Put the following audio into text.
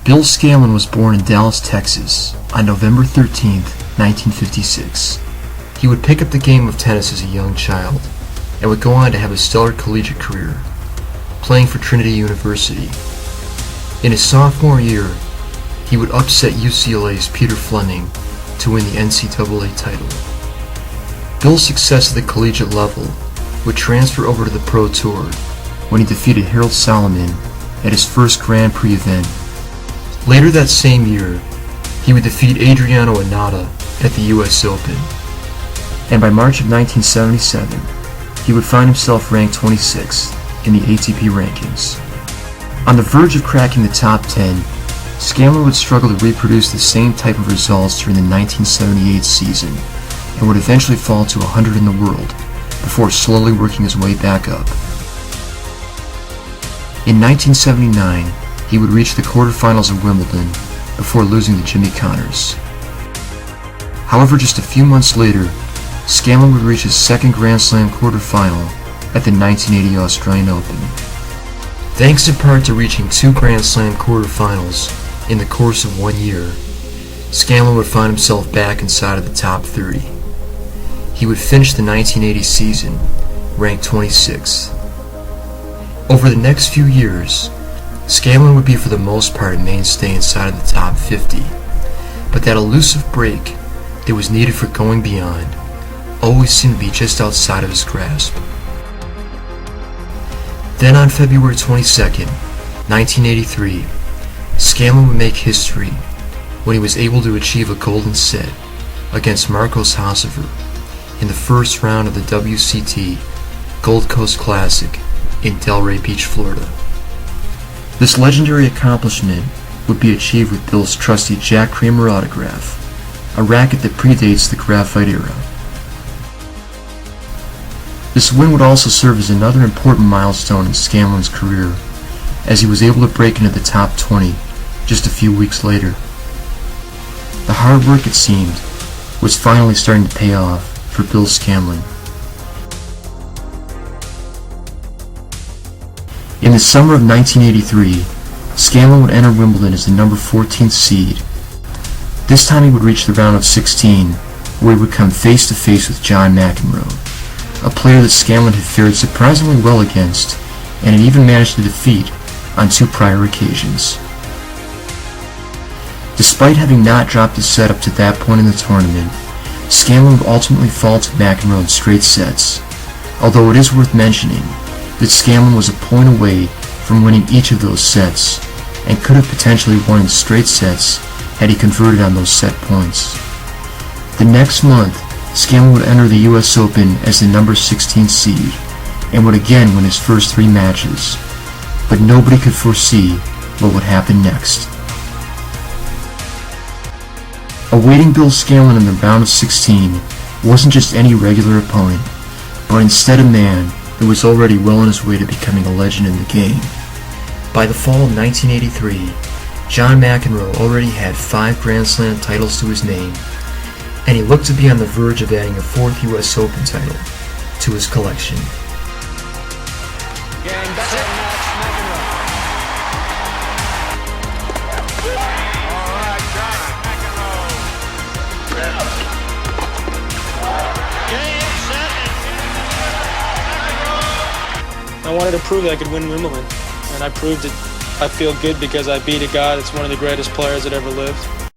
Bill Scanlon was born in Dallas, Texas on November 13, 1956. He would pick up the game of tennis as a young child and would go on to have a stellar collegiate career, playing for Trinity University. In his sophomore year, he would upset UCLA's Peter Fleming to win the NCAA title. Bill's success at the collegiate level would transfer over to the Pro Tour when he defeated Harold Solomon at his first Grand Prix event. Later that same year, he would defeat Adriano Inata at the US Open. And by March of 1977, he would find himself ranked 26th in the ATP rankings. On the verge of cracking the top 10, Scanlon would struggle to reproduce the same type of results during the 1978 season and would eventually fall to 100 in the world before slowly working his way back up. In 1979, he would reach the quarterfinals of Wimbledon before losing to Jimmy Connors. However, just a few months later, Scanlon would reach his second Grand Slam quarterfinal at the 1980 Australian Open. Thanks in part to reaching two Grand Slam quarterfinals in the course of 1 year, Scanlon would find himself back inside of the top 30. He would finish the 1980 season ranked 26th. Over the next few years, Scanlon would be for the most part a mainstay inside of the top 50, but that elusive break that was needed for going beyond always seemed to be just outside of his grasp. Then on February 22nd, 1983, Scanlon would make history when he was able to achieve a golden set against Marcos Hossover in the first round of the WCT Gold Coast Classic in Delray Beach, Florida. This legendary accomplishment would be achieved with Bill's trusty Jack Kramer autograph, a racket that predates the graphite era. This win would also serve as another important milestone in Scanlon's career, as he was able to break into the top 20 just a few weeks later. The hard work, it seemed, was finally starting to pay off for Bill Scanlon. In the summer of 1983, Scanlon would enter Wimbledon as the number 14th seed. This time he would reach the round of 16, where he would come face to face with John McEnroe, a player that Scanlon had fared surprisingly well against and had even managed to defeat on two prior occasions. Despite having not dropped his set up to that point in the tournament, Scanlon would ultimately fall to McEnroe in straight sets, although it is worth mentioning that Scanlon was a point away from winning each of those sets and could have potentially won in straight sets had he converted on those set points. The next month, Scanlon would enter the US Open as the number 16 seed and would again win his first three matches, but nobody could foresee what would happen next. Awaiting Bill Scanlon in the round of 16 wasn't just any regular opponent, but instead a man who was already well on his way to becoming a legend in the game. By the fall of 1983, John McEnroe already had 5 Grand Slam titles to his name, and he looked to be on the verge of adding a 4th US Open title to his collection. Game set, match, McEnroe. All right, John McEnroe. Game set, McEnroe. I wanted to prove that I could win Wimbledon, and I proved it. I feel good because I beat a guy that's one of the greatest players that ever lived.